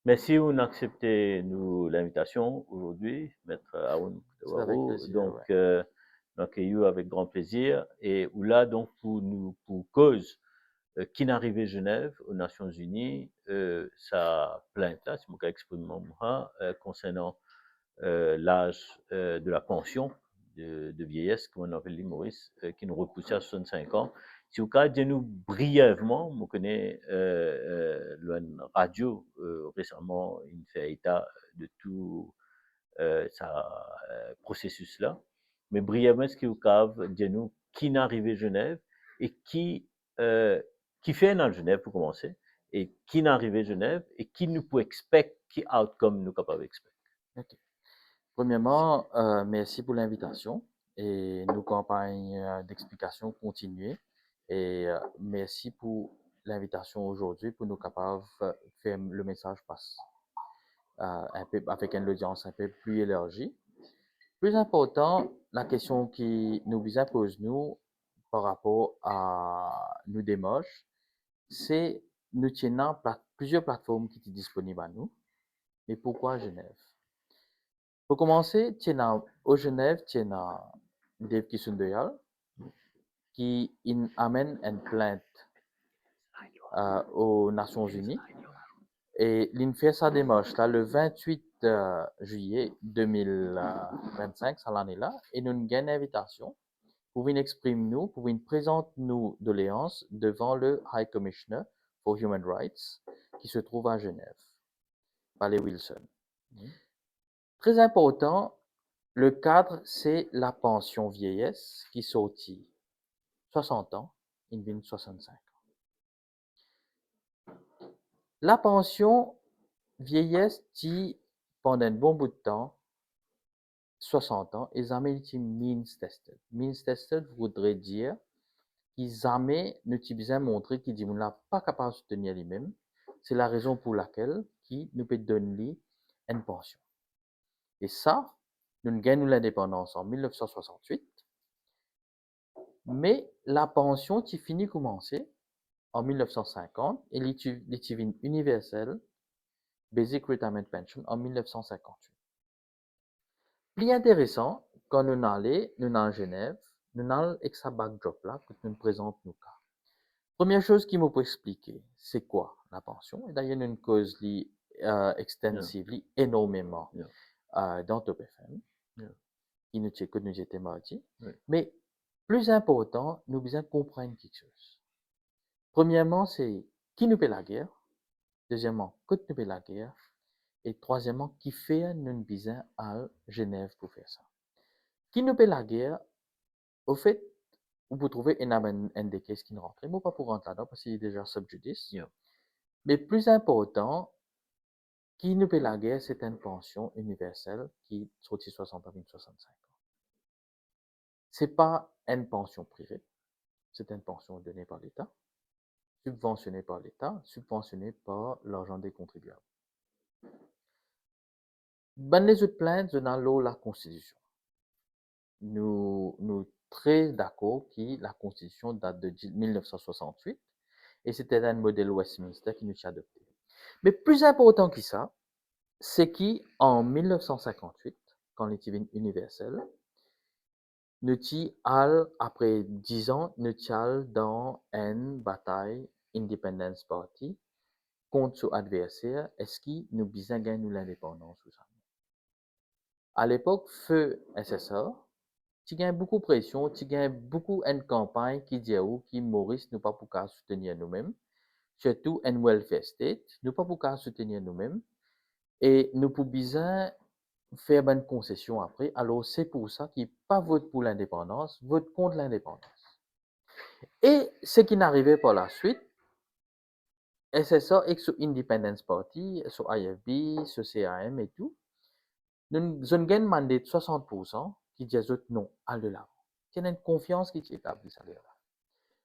Merci on accepté nous l'invitation aujourd'hui, Maître Aoun C'est avec Koutebarou. plaisir, Donc, ouais. nous accueillons avec grand plaisir. Et où là, donc, pour cause, qui n'arrivait à Genève, aux Nations Unies, sa plainte, là, si je exprime moi, concernant l'âge de la pension de vieillesse, comme on appelle les Maurice, qui nous repoussait à 65 ans. Si vous pouvez nous brièvement, on connaît la radio récemment, il fait état de tout ça processus là. Mais brièvement, est-ce que vous pouvez nous qui n'est arrivé à Genève et qui fait un an Genève pour commencer et qui n'est arrivé à Genève et qui nous peut expect, qui outcome nous capable d'expect. OK. Premièrement, merci pour l'invitation et nos campagnes d'explication continuent. Et merci pour l'invitation aujourd'hui pour nous capables de faire le message passe un peu, avec une audience un peu plus élargie. Plus important, la question qui nous pose nous par rapport à nos démarches, c'est nous tenons plusieurs plateformes qui sont disponibles à nous. Mais pourquoi Genève? Pour commencer, au Genève, tu as Dave Kisundayal qui amène une plainte aux Nations Unies et il fait sa démarche là, le 28 juillet 2025, cette année-là, et nous avons une invitation pour venir exprimer nous, pour venir présenter nos doléances devant le High Commissioner for Human Rights qui se trouve à Genève, Palais Wilson. Très important, le cadre, c'est la pension vieillesse qui sortit 60 ans, il vient 65 ans. La pension vieillesse dit pendant un bon bout de temps, 60 ans, et jamais été means tested. Means tested voudrait dire qu'ils jamais ne besoin montrer qu'ils disent n'a pas capable de soutenir lui-même. C'est la raison pour laquelle qui nous peut donner une pension. Et ça, nous gagnons l'indépendance en 1968. Mais la pension qui finit commencer en 1950 et l'utilité universelle, Basic Retirement Pension, en 1958. Plus intéressant, quand nous allons en Genève, nous allons avec sa backdrop là, que nous présentons nos cas. Première chose qui me peut expliquer, c'est quoi la pension? Et d'ailleurs, une cause extensive, énormément dans Top FM, qui nous que nous étions mardi. Mais plus important, nous besoin comprendre quelque chose. Premièrement, c'est qui nous paie la guerre. Deuxièmement, que nous paie la guerre. Et troisièmement, qui fait nous besoin à Genève pour faire ça. Qui nous paie la guerre, au fait, vous pouvez trouver un des cases qui ne rentre. Moi, pas pour rentrer là-dedans parce qu'il est déjà subjudice. Mais plus important, qui nous paie la guerre, c'est une pension universelle qui sortit 60 à 65 ans. C'est pas une pension privée, c'est une pension donnée par l'État, subventionnée par l'État, subventionnée par l'argent des contribuables. Ben les autres plaintes, dans la Constitution. Nous très d'accord que la Constitution date de 1968 et c'était un modèle Westminster qui nous a adopté. Mais plus important que ça, c'est qu'en 1958, quand l'étude universelle, nous allons, après 10 ans, nous allons dans une bataille Independence Party contre son adversaire. Est-ce qu'il nous besoin gagner l'indépendance ou ça? À l'époque, feu SSR, tu gagnes beaucoup de pression, tu gagnes beaucoup une campagne qui dit qui Maurice nous pas pour soutenir nous-mêmes, surtout un welfare state, nous pas pour soutenir nous-mêmes, et nous pouvons besoin faire une concession après. Alors c'est pour ça qu'il pas vote pour l'indépendance, vote contre l'indépendance. Et ce qui n'arrivait pas la suite, SSA et sur Independence Party, sur IFB, sur CAM et tout, nous avons un mandat de 60% qui disent non, à de l'avant. Il y a une confiance qui est établie.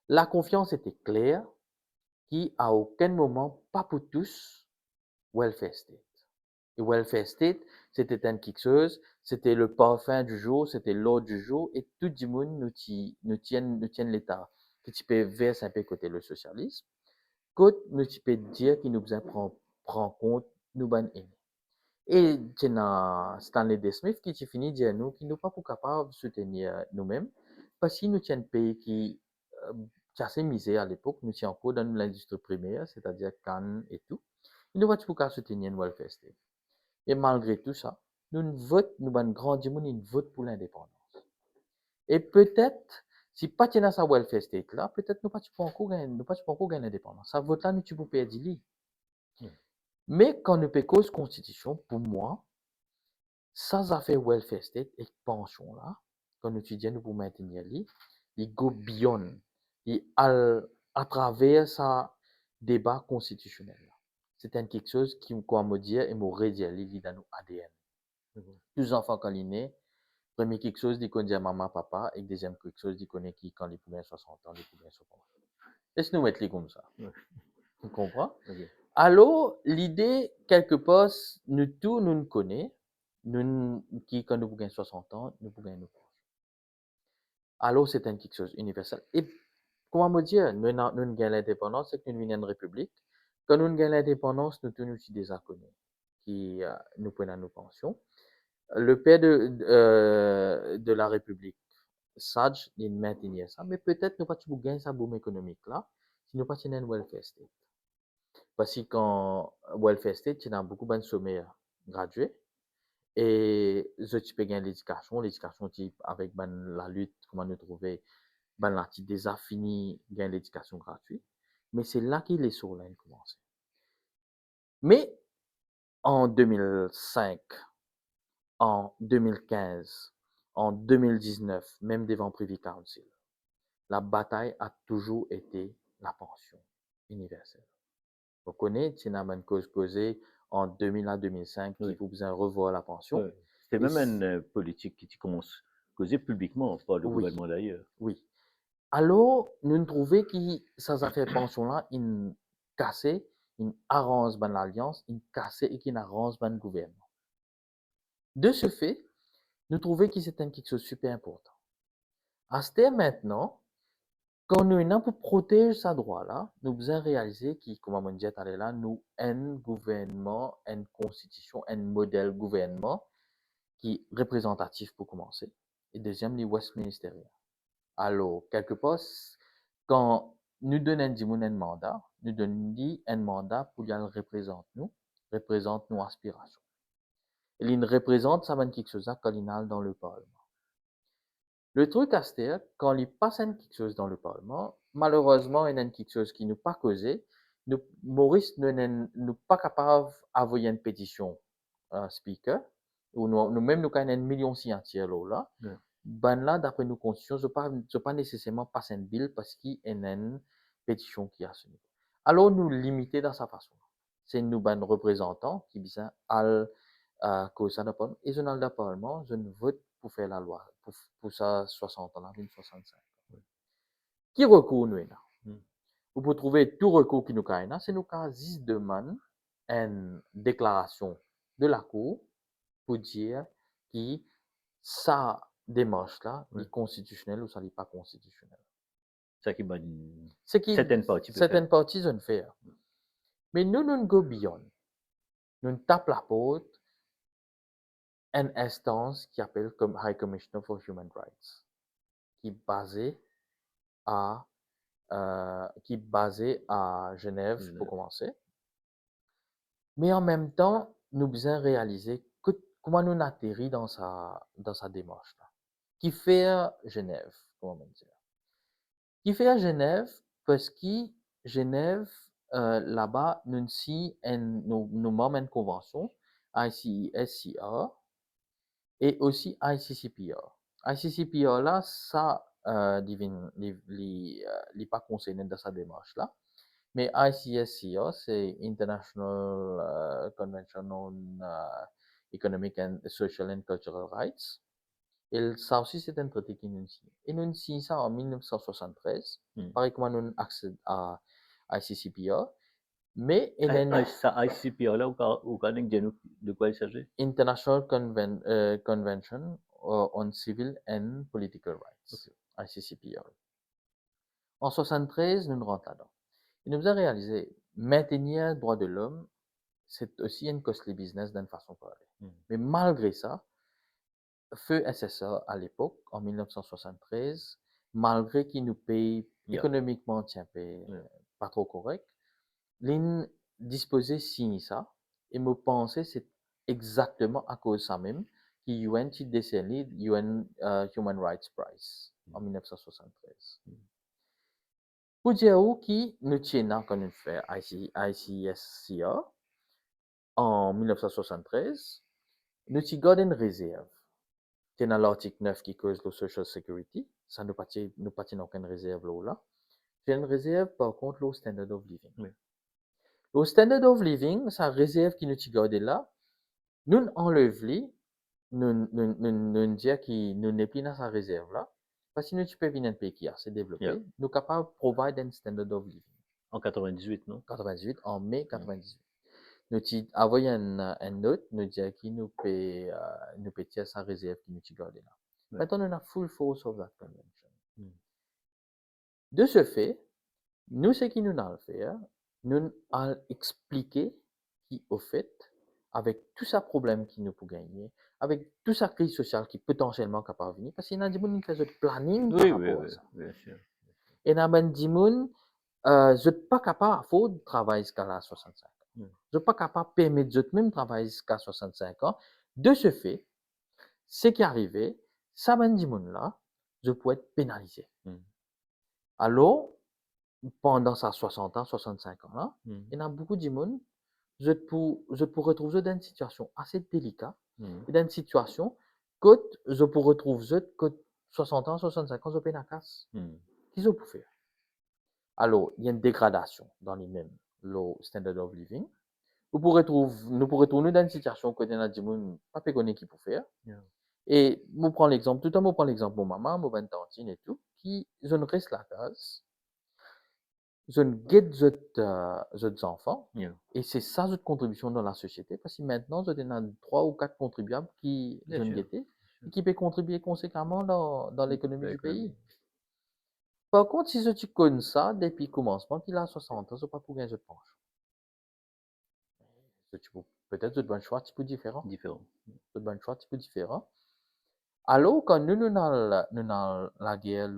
La confiance était claire, qui à aucun moment, pas pour tous, welfare state. Et welfare state, c'était une quelque chose, c'était le parfum du jour, c'était l'ordre du jour, et tout le monde nous tient l'État, qui tu peux verser un peu côté le socialisme, que nous tu peux dire qu'il nous prend compte nous ban aimé. Et c'est Stanley D. Smith qui a fini de dire nous qui nous pas pour capable de soutenir nous-mêmes parce que nous sommes un pays qui a assez misé à l'époque, nous sommes encore dans l'industrie primaire, c'est-à-dire canne et tout. Il nous pas pour capable soutenir le welfare state. Et malgré tout ça, nous avons grandi, nous vote pour l'indépendance. Et peut-être, si pas dans sa welfare state là, peut-être nous pas encore gagner l'indépendance. Ça vote là, nous tu peux perdre lui. Mais quand nous payons cause constitution, pour moi, ça fait welfare state et pension là, quand nous étudions nous pour maintenir lui, il go beyond, il à travers sa débat constitutionnel. C'est quelque chose qui me dire et me redire lui dans nos ADN. Tous enfants quand ils naissent, premier quelque chose, ils connaissent maman, papa, et deuxième quelque chose, ils connaissent qui quand ils pourraient 60 ans, ils pourraient 60 ans. Laisse nous mettre comme ça. Tu comprends? Ok. Alors, l'idée, quelque part, nous tous, nous connaissons, nous, qui, quand nous pouvons 60 ans, nous pouvons nous proches. Alors, c'est quelque chose universel. Et, comment me dire, nous gagnons l'indépendance, c'est que nous venons une république. Quand nous gagnons l'indépendance, nous tous, nous sommes des inconnus qui nous prennent nos pensions. Le père de la République, Sage, il maintenait ça, mais peut-être nous pas gagner sa boom économique là, si nous pas un welfare state. Parce que quand welfare state, il y a beaucoup de sommaires gradués et tu peux gagner l'éducation type avec la lutte, comment nous trouver, la type déjà fini gagner l'éducation gratuite, mais c'est là qu'il est sur là, il commence. Mais en 2005, en 2015, en 2019, même devant Privy Council, la bataille a toujours été la pension universelle. Vous connaissez, c'est une cause causée en 2000 à 2005 qui vous besoin revoir la pension. Oui. C'était même une politique qui commence à causer publiquement par le gouvernement d'ailleurs. Oui. Alors, nous trouvons que ça a fait pension-là, une cassé, une arrange dans l'alliance, une cassé et qui arrange dans le gouvernement. De ce fait, nous trouvons que c'était quelque chose de super important. À ce temps maintenant, quand nous avons pour protéger ce droit-là, nous devons réaliser que, comme on dit là, nous avons un gouvernement, une constitution, un modèle gouvernement qui est représentatif pour commencer. Et deuxième, les Westminster. Alors, quelque part, quand nous donnons un mandat, nous donnons un mandat pour qu'il représente nos aspirations. Et il représente, ça va quelque chose à cardinal dans le Parlement. Le truc à c'est quand il passe quelque chose dans le Parlement, malheureusement, il y a quelque chose qui nous pas causé. Nous, Maurice, nous pas capable d'envoyer une pétition speaker, ou nous-mêmes, nous avons 1 million de signatures là. Ben là, d'après nos constitutions, je pas nécessairement passer une bill parce qu'il y a une pétition qui a ce niveau. Alors, nous limiter dans sa façon. C'est nous, ben, représentants qui disent à cause de Parlement, et je dans le Parlement, je ne vote pour faire la loi, pour ça 60 ans, 65. Qui recourt nous là? Vous pouvez trouver tout recours qui nous a, c'est nous qui demande une déclaration de la Cour pour dire que ça démarche-là est constitutionnelle ou ça n'est pas constitutionnel. Ça qui certaines parties ont fait. Mais nous go beyond. Nous tape la porte une instance qui appelle comme High Commissioner for Human Rights, qui est basée à Genève pour commencer. Mais en même temps, nous devons réaliser comment nous atterrit dans sa démarche là. Qui fait Genève, comment on dit. Qui fait à Genève parce que Genève là-bas nous avons une convention ICSCR et aussi ICCPR. ICCPR là ça n'est pas concerné dans sa démarche là, mais ICSCR c'est International Convention on Economic and Social and Cultural Rights. Et ça aussi, c'est un traité qui nous signe. Et nous signe ça en 1973, pareil comme nous accède à ICCPR. Mais ça, ICCPR là, de quoi il s'agit? International Convention on Civil and Political Rights, ICCPR. En 1973, nous rentrons là-dedans. Et nous avons réalisé maintenir le droit de l'homme, c'est aussi une costly business d'une façon parler. Mm. Mais malgré ça, feu SSA à l'époque, en 1973, malgré qu'il nous paye Yeah. économiquement, tiens, paye, Yeah. pas trop correct, l'in disposait signer ça, et me pensais c'est exactement à cause de ça même, qui UN qui décerné UN Human Rights Prize en 1973. Pour dire où qui nous tient quand nous fait ICSCA en 1973, nous avons gardé une réserve. C'est dans l'article 9 qui cause le Social Security. Ça nous pas aucune réserve là. C'est une réserve par contre le Standard of Living. Oui. Le Standard of Living, sa réserve qui nous avons gardé là, nous enlevons, nous dire que nous n'est plus dans sa réserve là. Parce que nous tu peux venir un pays qui a assez développé, Yeah. nous sommes capables de provide un Standard of Living. En 98, non? 98, en mai 98. Nous avons envoyé un note, nous dit qu'il nous peut tirer sa réserve qui nous a gardé là. Ouais. Maintenant, on a full force of that convention. Mm. De ce fait, nous, ce qui nous a fait, nous allons expliquer qui, au fait, avec tout ça problème qui nous peut gagner, avec toute sa crise sociale qui potentiellement capable venir, parce qu'il y a des gens qui font le planning par Oui, rapport à ça. bien sûr. Et il y a des gens je suis pas capable de travailler jusqu'à la 65 ans. Mm. Je suis pas capable de permettre de même travailler jusqu'à 65 ans. De ce fait, ce qui est arrivé, ça ben dit là, je peux être pénalisé. Mm. Alors, pendant ces 60 ans, 65 ans là, Mm. il y a beaucoup de monde, je peux retrouver dans une situation assez délicate, Mm. et dans une situation que je peux retrouver que 60 ans, 65 ans, je paye la casse. Mm. Qu'est-ce que je peux faire? Alors, il y a une dégradation dans les mêmes, le standard of living. Nous pourrons trouver dans une situation que nous avons pas connaître qui peut faire. Yeah. Et je prends l'exemple, tout le temps, je prends l'exemple de maman, de tantine et tout, qui, je ne reste la case, je ne guette les enfants, Yeah. et c'est ça notre contribution dans la société, parce que maintenant, je donne 3 ou 4 contribuables qui, Bien je ne sûr. guettais, et qui peuvent contribuer conséquemment dans l'économie du L'économie. pays. Par contre, si tu connais ça depuis le commencement, qu'il a 60 ans, ce n'est pas pour gagner de penche. Peut-être un choix un petit peu différent. Différent. Un choix un petit peu différent. Alors, quand nous avons la guerre,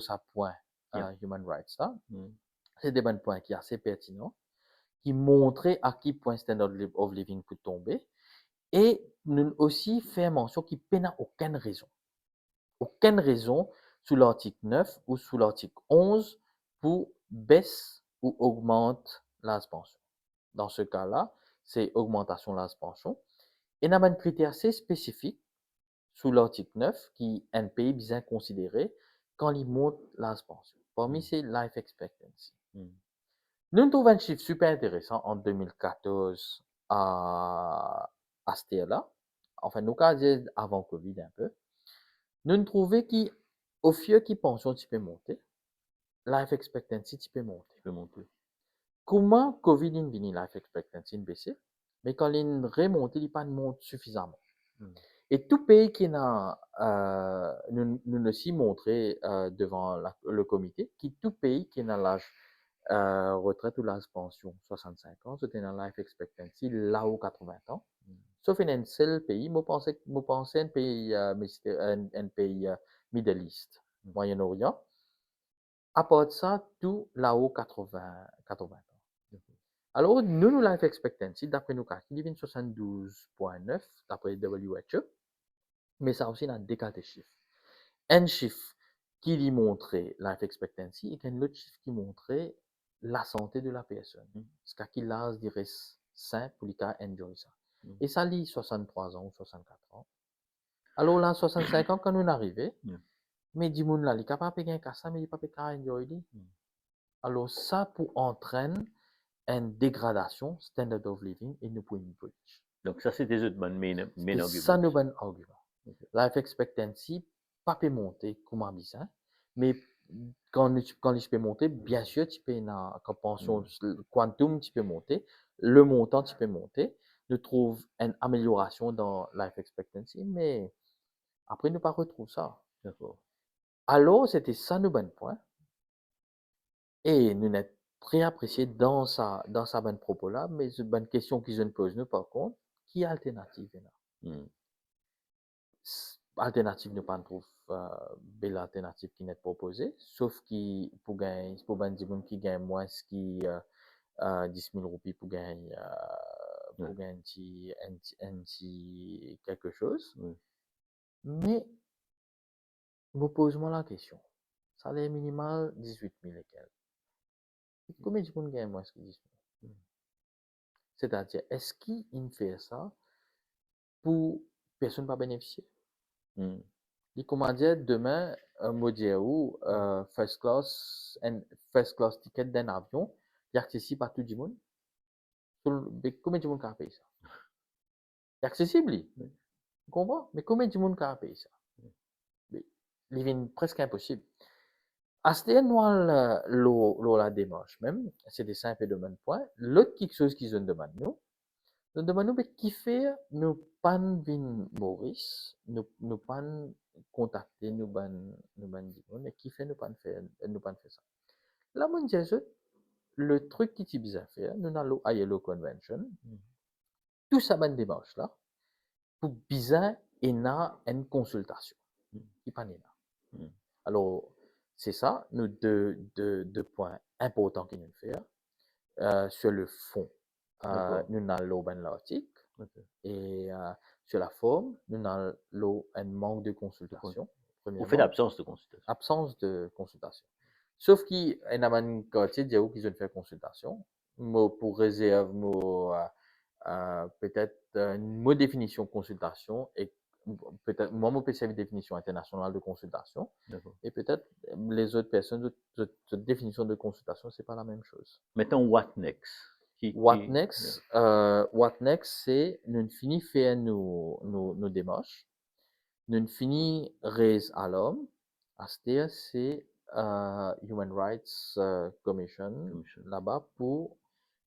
ça point Yeah. Human Rights, là, Mm. c'est des bons points qui sont assez pertinents, qui montraient à quel point Standard of Living peut tomber, et nous aussi fait mention qu'il n'y a aucune raison sous l'article 9 ou sous l'article 11 pour baisse ou augmente la pension. Dans ce cas-là, c'est augmentation de la pension. Et il y a un critère assez spécifique sous l'article 9 qui est un pays bien considéré quand il monte la pension. Parmi c'est life expectancy. Mm. Nous trouvons un chiffre super intéressant en 2014 à ce là. Enfin, nous avons avant Covid un peu. Nous trouvons qu'au fur qui pension tu peux monter, life expectancy tu peux monter. Tu peux monter. Comment Covid est venu life expectancy baisser, mais quand il remonte, il pas monte suffisamment. Mm. Et tout pays qui n'a, nous aussi montré devant le comité, qui tout pays qui n'a l'âge retraite ou l'âge pension 65 ans, c'était dans life expectancy là-haut 80 ans. Sauf un seul pays, moi pensais un pays, un pays Middle East, Moyen-Orient. À part de ça, tout là-haut 80 ans. Alors, nous, life expectancy, d'après nos calculs, il est 72,9 d'après WHO, mais ça aussi, il y a des cas de chiffres. Un chiffre qui lui montrait life expectancy et un autre chiffre qui montrait la santé de la personne. Ce qu'il a, je dirais, sain pour lui enjoy ça. Et ça lit 63 ans ou 64 ans. Alors là, 65 ans, quand nous arrivons, mais du monde là, il est capable de payer un casse, mais il n'est pas capable de enjoy. Alors ça pour entraîne une dégradation standard of living et nous pouvons breach. Donc ça, c'est des autres main arguments. Ça nous bon argument. Life expectancy pas peut monter comme ambition, mais quand tu peux monter, bien sûr tu peux quand pension quantum tu peux monter, le montant tu peux monter. Nous trouve une amélioration dans life expectancy, mais après nous pas retrouve ça. D'accord. Alors c'était ça nous bon point. Et nous n'êtes très apprécié dans sa bonne propos là, mais une bonne question qu'ils ne posent nous par contre, qui alternative est là? Hmm. Alternative ne pas trouve belle alternative qui n'est proposée, sauf qui pour ben di moun qui gagne moins qui 10 000 roupies Ouais. pour gagner un petit quelque chose. Ouais. Mais vous pose-moi la question. Salaire minimal 18 000 et quelques. Combien de monde gagne moins que 10 000? C'est-à-dire, est-ce qu'il fait ça pour personne pas bénéficier? Hmm. Il comment dire demain me dire où first class ticket d'un avion, il est accessible à tout le monde. Mais combien de monde qui a payé ça? Il est accessible, lui. Ouais. Tu comprends? Mais combien de monde qui a payé ça? Mais il est presque impossible. À ce moment-là, la démarche même, c'est des simples de mon point. L'autre quelque chose qu'ils nous demandent, nous demandons mais qui fait nous pas vin Maurice, nous pas contacter nous ban dire, mais qui fait nous pas faire ça. Là, mon Dieu, le truc qui est bizarre faire, nous allons à Yellow Convention, tout ça ban démarche là, pour bizarre et na une consultation, qui pas là. Hmm. Alors, c'est ça, nous deux points importants qu'il nous faire. Sur le fond, D'accord. nous avons l'article Ok. et sur la forme, nous avons un manque de consultation, Au fait premièrement, d'absence de consultation. absence de consultation. Sauf qu'il y a un quartier qui ont fait consultation, moi, pour réserve, peut-être une mot définition consultation et peut-être moi mon PC une définition internationale de consultation D'accord. et peut-être les autres personnes de définition de consultation c'est pas la même chose. Mettons what next. What next? What next c'est nous fini faire nos démarches, nous fini raise alarm, c'est Human Rights Commission Commission. là-bas pour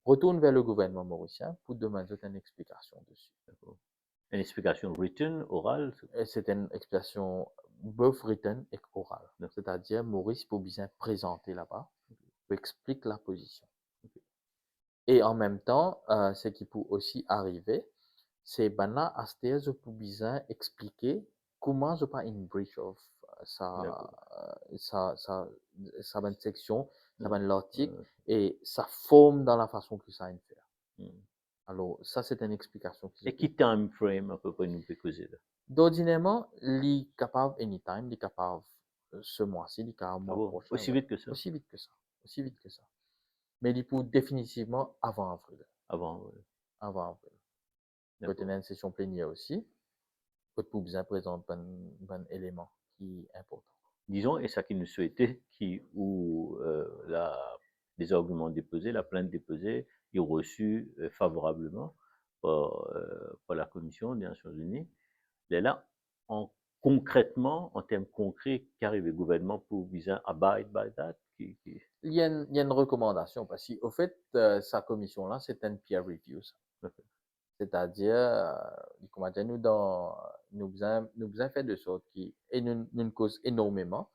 retourner vers le gouvernement mauricien pour demander une explication dessus. D'accord. Une explication written, orale. C'est une explication both written et orale. D'accord. C'est-à-dire, Maurice pour bien présenter là-bas, pour expliquer la position. Et en même temps, ce qui peut aussi arriver, c'est ben là, à ce je peux bien expliquer comment je pas une breach of sa bonne section, sa bonne l'article et sa forme dans la façon que ça a une faire. Alors, ça, c'est une explication. Et qui time frame à peu près nous peut causer là? D'ordinairement, il est capable anytime, il est capable ce mois-ci, il est capable mois bon? prochain. Aussi Ouais. vite que ça? Aussi vite que ça. Aussi vite que ça. Mais il peut définitivement avant avril. Avant, ouais. Avant avril. D'accord. Peut-être une session plénière aussi. Peut-être bien présenter un élément qui est important. Disons, et ça qui nous souhaitait, où les arguments déposés, la plainte déposée, est reçue favorablement par la Commission des Nations Unies. Et là, concrètement, en termes concrets, qu'arrive le gouvernement pour bien abide by that? Il y a une recommandation parce qu'au fait, sa commission-là, c'est un peer review. Okay. C'est-à-dire, comment dire, nous avons fait de sorte et nous cause énormément.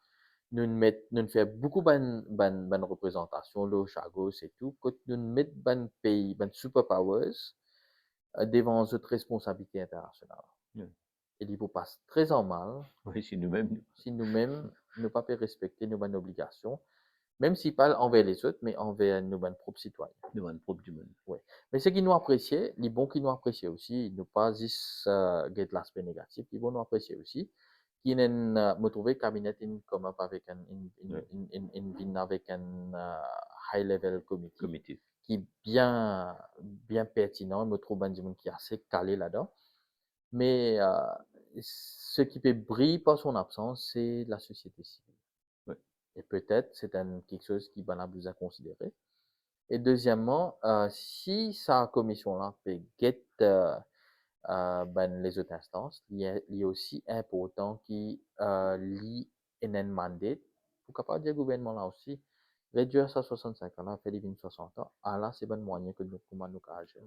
Nous fait beaucoup de représentations, le Chagos et tout, que nous mettons ban pays, ban superpowers devant notre responsabilité internationale. Et il vous passe très en mal. Oui, si nous-mêmes ne pas respecter nos bonnes obligations, même s'ils parlent envers les autres, mais envers nos bonnes propres citoyens. Nos bonnes propres du monde. Oui. Mais ce qui nous apprécient, les bons qui nous apprécient aussi, ne pas juste get l'aspect négatif, les bons nous apprécier aussi, qui n'ont me trouvé cabinet in come up avec avec un high level committee qui est bien pertinent, me trouve un qui est assez calé là-dedans. Mais ce qui peut briller par son absence, c'est la société civile. Ouais. Et peut-être c'est quelque chose qui va plus à considérer. Et deuxièmement, si sa commission-là peut get les autres instances, il est aussi important qu'il lit un mandate pour capable dire gouvernement là aussi réduire ça 65 ans, là, fait 60 ans, ah là c'est bon moyen que nous comment nous agir.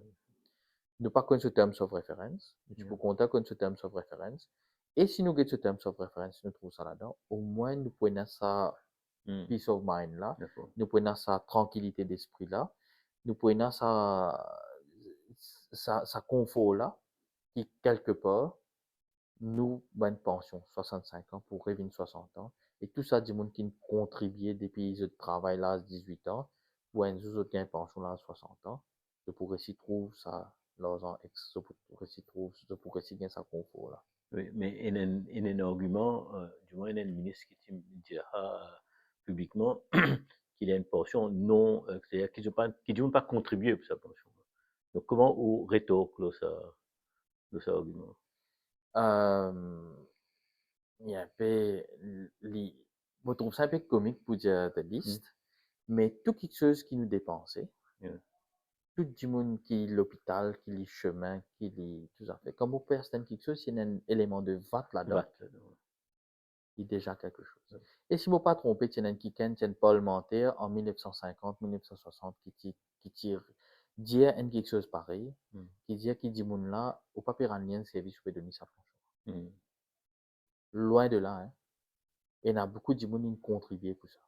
Nous pas connaître ce terms of reference, tu peux compter connaître ce terms of reference. Et si nous get ce terms of reference, nous trouvons ça là-dedans, au moins nous prenons ça peace of mind là, D'accord. nous prenons sa tranquillité d'esprit là, nous prenons sa confort là, qui quelque part, nous, bonne pension, 65 ans pour revenir 60 ans. Et tout ça, du monde qui contribuait depuis le travail là à 18 ans, ou un autre qui a une pension là à 60 ans, je pourrais s'y trouver ça, l'argent ex, je pourrais s'y trouver, je pourrais s'y gagner sa confort là. Oui, mais il y a un argument, du moins il y a un ministre qui dira publiquement qu'il y a une portion non, c'est-à-dire qu'ils ne pas contribuer pour sa pension. Donc comment on rétorque là, ça argument? Il y a un peu, je trouve ça un peu comique pour dire de liste, mais tout quelque chose qui nous dépensait, Yeah. tout du monde qui l'hôpital, qui les chemins, qui les tout ça fait. Comme vous personne quelque chose, il y a un élément de VAT là-dedans, VAT, là, il y a déjà quelque chose. Et si je ne me pas trompé, il y a un qui un parlementaire en 1950-1960 qui tire dire quelque chose pareil, qui dit qu'il dit moun là, au papier en lien service pour donner sa pension. Loin de là, hein. Et il y a beaucoup de monde qui contribuent pour ça.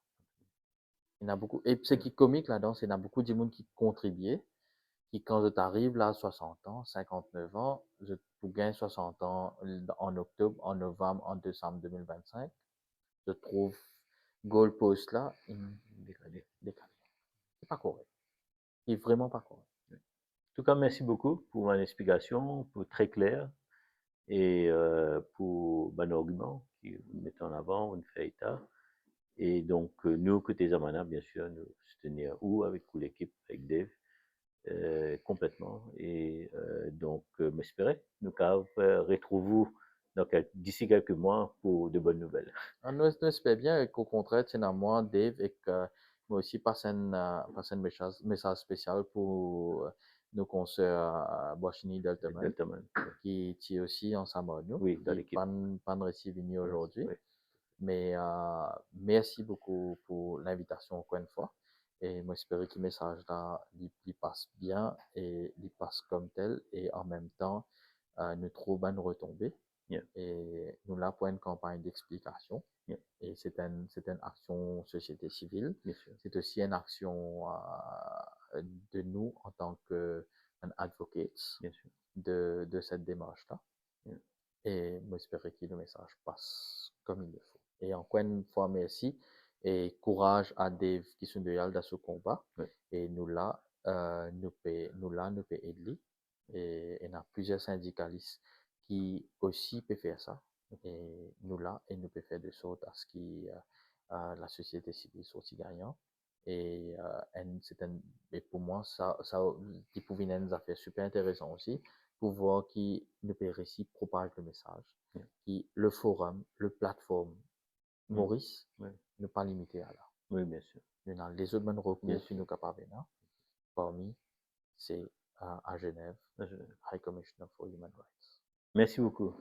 Il y en a beaucoup. Et ce qui est comique là-dedans, c'est qu'il y en a beaucoup de monde qui contribuent, qui quand je t'arrive là, 60 ans, 59 ans, je gagne 60 ans en octobre, en novembre, en décembre 2025, je trouve goalpost là, décalé. C'est pas correct. C'est vraiment pas correct. En tout cas, merci beaucoup pour mon explication, pour très clair, et pour mon argument qui vous mettez en avant, vous fait état. Et donc, nous, côté Zamana, bien sûr, nous soutenir ou avec l'équipe, avec Dave, complètement. Et donc, m'espérer, nous retrouvons d'ici quelques mois pour de bonnes nouvelles. Nous espérons bien qu'au contraire, c'est moi, Dave, et que moi aussi passe un message spécial pour nos consoeurs Boachini Deltaman, qui est aussi ensemble avec nous, oui, dans l'équipe. Pas de récit venu aujourd'hui. Oui. Mais merci beaucoup pour l'invitation encore une fois. Et moi, j'espère que le message là, il passe bien et il passe comme tel. Et en même temps, nous trouvons une retombée. Yeah. Et nous là pour une campagne d'explication. Yeah. Et c'est une action société civile. C'est aussi une action de nous en tant qu'advocates de cette démarche-là. Yeah. Et moi, j'espère que le message passe comme il le faut. Et encore une fois, merci. Et courage à Dave qui sont de dans ce combat. Ouais. Et nous là, nous pouvons aider. Et il y a plusieurs syndicalistes qui aussi peuvent faire ça. Et nous là, et nous pouvons faire de sorte à ce que la société civile soit aussi gagnante. Et, et pour moi, ça qui pouvait être une affaire super intéressante aussi, pour voir qui ne peut réussir propage le message. Qui le forum, le plateforme, Maurice, ne pas limiter à là. Oui, bien sûr. Nous avons les autres bonnes recours si nous capables de. Parmi, c'est à Genève, High Commissioner for Human Rights. Merci beaucoup.